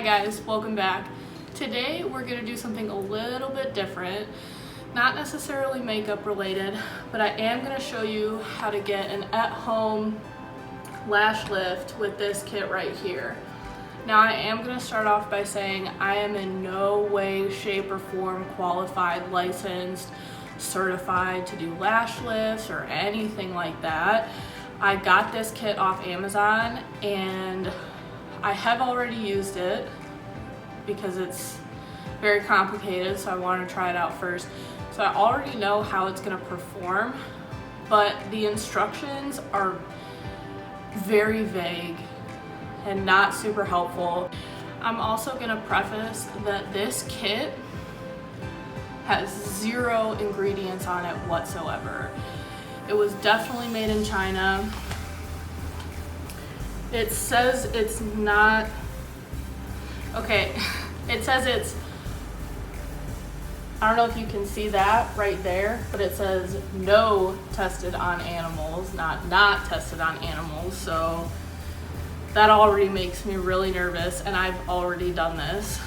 Hi guys, welcome back. Today we're going to do something a little bit different, not necessarily makeup related, but I am going to show you how to get an at-home lash lift with this kit right here. Now I am going to start off by saying I am in no way, shape, or form qualified, licensed, certified to do lash lifts or anything like that. I got this kit off Amazon and I have already used it because it's very complicated, so I want to try it out first. So I already know how it's going to perform, but the instructions are very vague and not super helpful. I'm also going to preface that this kit has 0 ingredients on it whatsoever. It was definitely made in China. It says it's not, okay, it says it's, I don't know if you can see that right there, but it says no tested on animals, not tested on animals. So that already makes me really nervous, and I've already done this.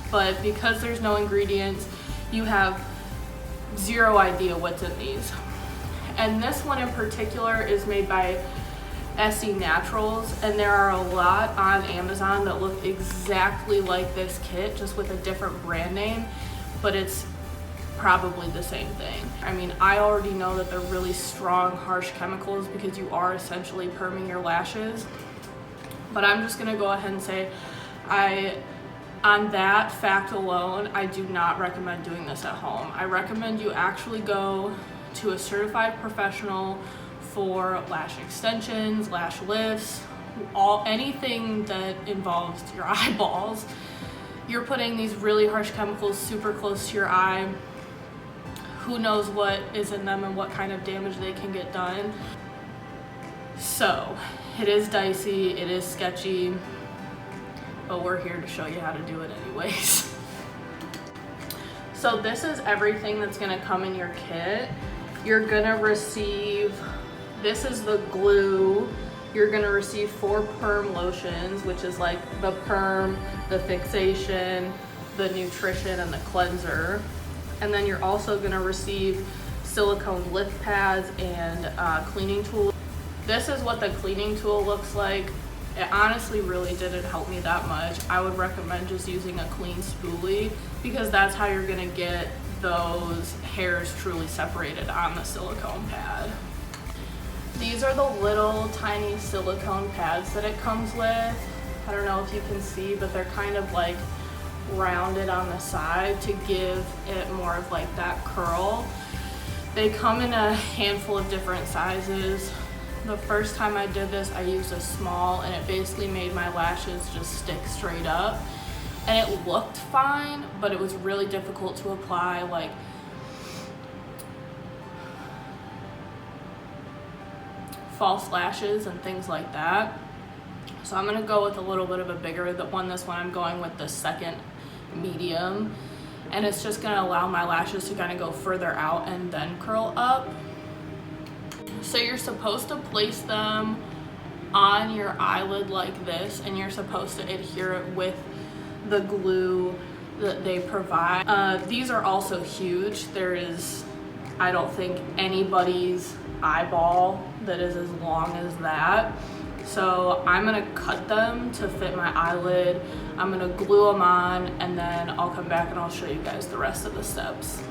But because there's no ingredients, you have 0 idea what's in these. And this one in particular is made by SE Naturals, and there are a lot on Amazon that look exactly like this kit, just with a different brand name, but it's probably the same thing. I mean, I already know that they're really strong, harsh chemicals because you are essentially perming your lashes, but I'm just gonna go ahead and say on that fact alone, I do not recommend doing this at home. I recommend you actually go to a certified professional for lash extensions, lash lifts, anything that involves your eyeballs. You're putting these really harsh chemicals super close to your eye. Who knows what is in them and what kind of damage they can get done. So it is dicey, it is sketchy, but we're here to show you how to do it anyways. So this is everything that's gonna come in your kit. You're gonna receive, this is the glue. You're gonna receive 4 perm lotions, which is like the perm, the fixation, the nutrition, and the cleanser. And then you're also gonna receive silicone lift pads and cleaning tools. This is what the cleaning tool looks like. It honestly really didn't help me that much. I would recommend just using a clean spoolie because that's how you're gonna get those hairs truly separated on the silicone pad. These are the little tiny silicone pads that it comes with. I don't know if you can see, but they're kind of like rounded on the side to give it more of like that curl. They come in a handful of different sizes. The first time I did this, I used a small, and it basically made my lashes just stick straight up. And it looked fine, but it was really difficult to apply like false lashes and things like that. So I'm gonna go with a little bit of a bigger one. This one I'm going with the second medium, and it's just gonna allow my lashes to kind of go further out and then curl up. So you're supposed to place them on your eyelid like this, and you're supposed to adhere it with the glue that they provide. These are also huge. There is, I don't think, anybody's eyeball that is as long as that. So I'm gonna cut them to fit my eyelid. I'm gonna glue them on, and then I'll come back and I'll show you guys the rest of the steps.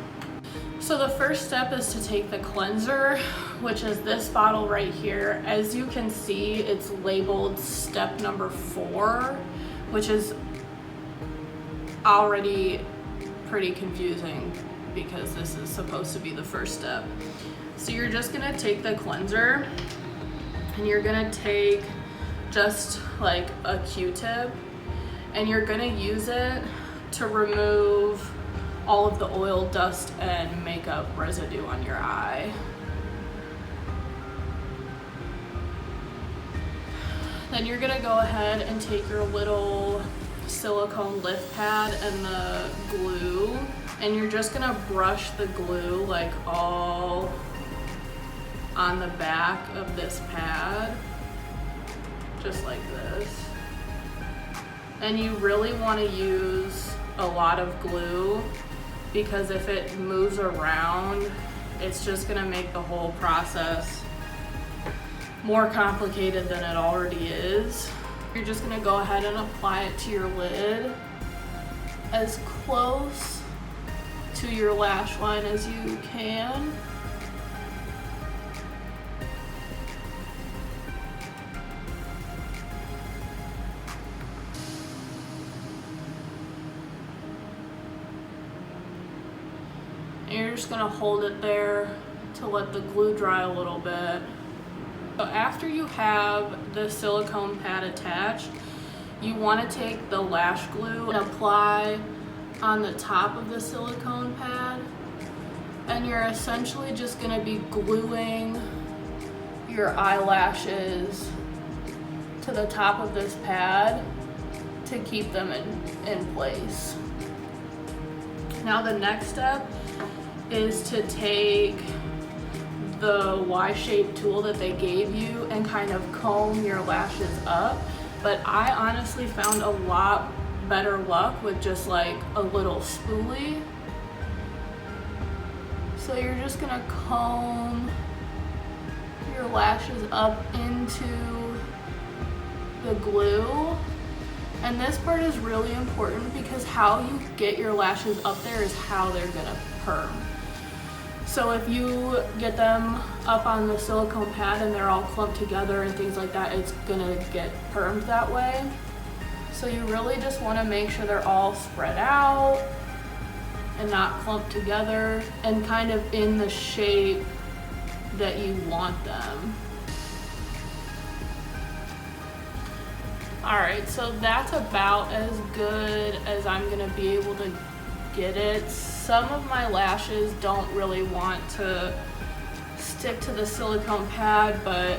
So the first step is to take the cleanser, which is this bottle right here. As you can see, it's labeled step number 4, which is already pretty confusing because this is supposed to be the first step. So you're just gonna take the cleanser, and you're gonna take just like a Q-tip, and you're gonna use it to remove all of the oil, dust, and makeup residue on your eye. Then you're gonna go ahead and take your little silicone lift pad and the glue, and you're just gonna brush the glue like all on the back of this pad, just like this. And you really want to use a lot of glue, because if it moves around, it's just gonna make the whole process more complicated than it already is. You're just gonna go ahead and apply it to your lid as close to your lash line as you can. And you're just gonna hold it there to let the glue dry a little bit. So after you have the silicone pad attached, you want to take the lash glue and apply on the top of the silicone pad. And you're essentially just going to be gluing your eyelashes to the top of this pad to keep them in place. Now the next step is to take the Y-shaped tool that they gave you and kind of comb your lashes up. But I honestly found a lot better luck with just like a little spoolie. So you're just gonna comb your lashes up into the glue. And this part is really important because how you get your lashes up there is how they're gonna perm. So if you get them up on the silicone pad and they're all clumped together and things like that, it's gonna get permed that way. So you really just wanna make sure they're all spread out and not clumped together and kind of in the shape that you want them. All right, so that's about as good as I'm gonna be able to get it. Some of my lashes don't really want to stick to the silicone pad, but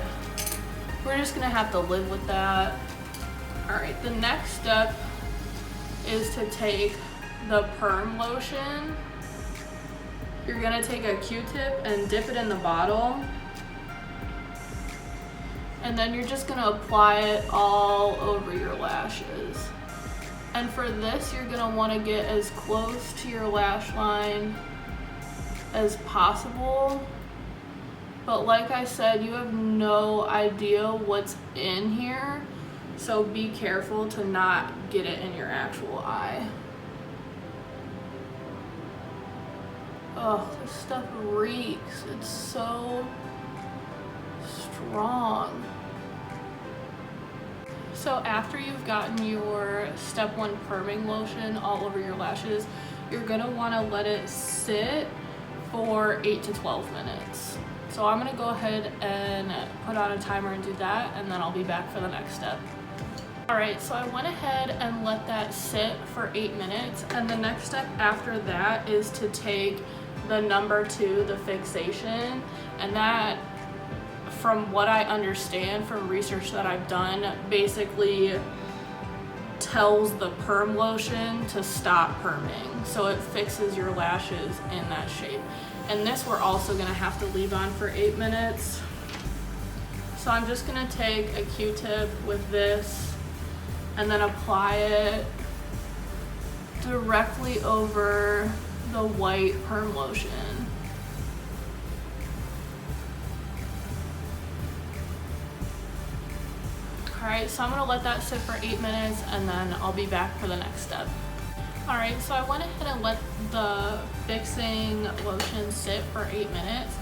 we're just gonna have to live with that. All right, the next step is to take the perm lotion. You're gonna take a Q-tip and dip it in the bottle. And then you're just gonna apply it all over your lashes. And for this, you're gonna wanna get as close to your lash line as possible. But like I said, you have no idea what's in here, so be careful to not get it in your actual eye. Oh, this stuff reeks. It's so strong. So after you've gotten your step 1 perming lotion all over your lashes, you're gonna wanna let it sit for 8 to 12 minutes. So I'm gonna go ahead and put on a timer and do that, and then I'll be back for the next step. All right, so I went ahead and let that sit for 8 minutes, and the next step after that is to take the number 2, the fixation, and that, from what I understand from research that I've done, basically tells the perm lotion to stop perming. So it fixes your lashes in that shape. And this we're also gonna have to leave on for 8 minutes. So I'm just gonna take a Q-tip with this and then apply it directly over the white perm lotion. All right, so I'm gonna let that sit for 8 minutes and then I'll be back for the next step. All right, so I went ahead and let the fixing lotion sit for 8 minutes.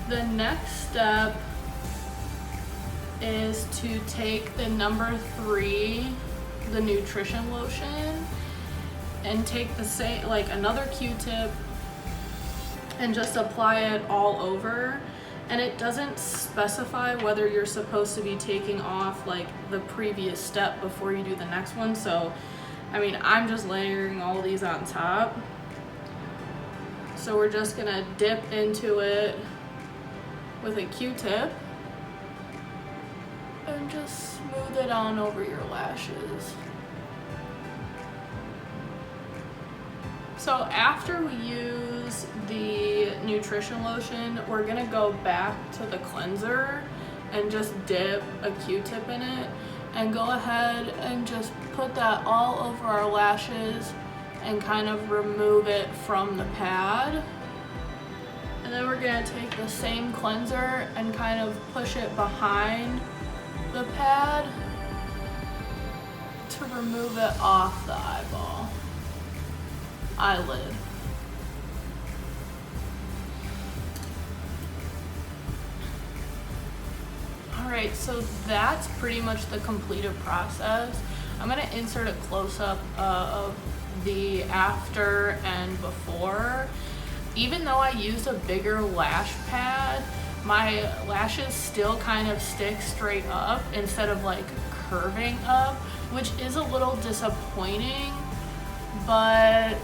The next step is to take the number 3, the nutrition lotion, and take the same, like another Q-tip, and just apply it all over. And it doesn't specify whether you're supposed to be taking off like the previous step before you do the next one. So, I mean, I'm just layering all these on top. So we're just gonna dip into it with a Q-tip and just smooth it on over your lashes. So after we use the nutrition lotion, we're gonna go back to the cleanser and just dip a Q-tip in it. and go ahead and just put that all over our lashes and kind of remove it from the pad. And then we're gonna take the same cleanser and kind of push it behind the pad to remove it off the eyelid. Alright, so that's pretty much the completed process. I'm going to insert a close-up of the after and before. Even though I used a bigger lash pad, my lashes still kind of stick straight up instead of like curving up, which is a little disappointing, but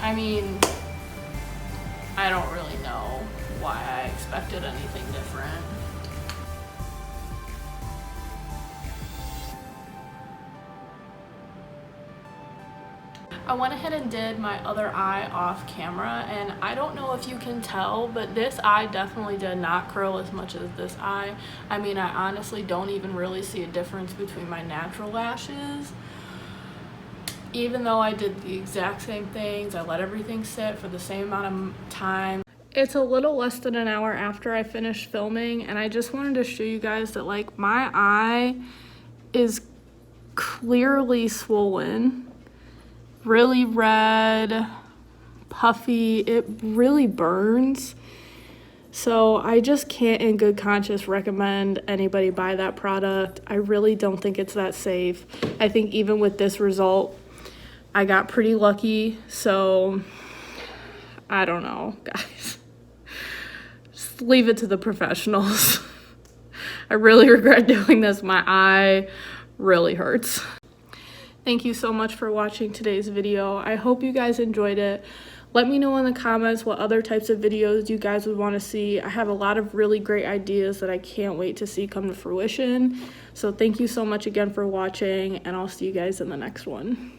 I mean, I don't really know why I expected anything different. I went ahead and did my other eye off camera, and I don't know if you can tell, but this eye definitely did not curl as much as this eye. I mean, I honestly don't even really see a difference between my natural lashes. Even though I did the exact same things, I let everything sit for the same amount of time. It's a little less than an hour after I finished filming, and I just wanted to show you guys that like my eye is clearly swollen. Really red, puffy, it really burns. So I just can't in good conscience recommend anybody buy that product. I really don't think it's that safe. I think even with this result, I got pretty lucky. So I don't know, guys. Just leave it to the professionals. I really regret doing this. My eye really hurts. Thank you so much for watching today's video. I hope you guys enjoyed it. Let me know in the comments what other types of videos you guys would want to see. I have a lot of really great ideas that I can't wait to see come to fruition. So thank you so much again for watching, and I'll see you guys in the next one.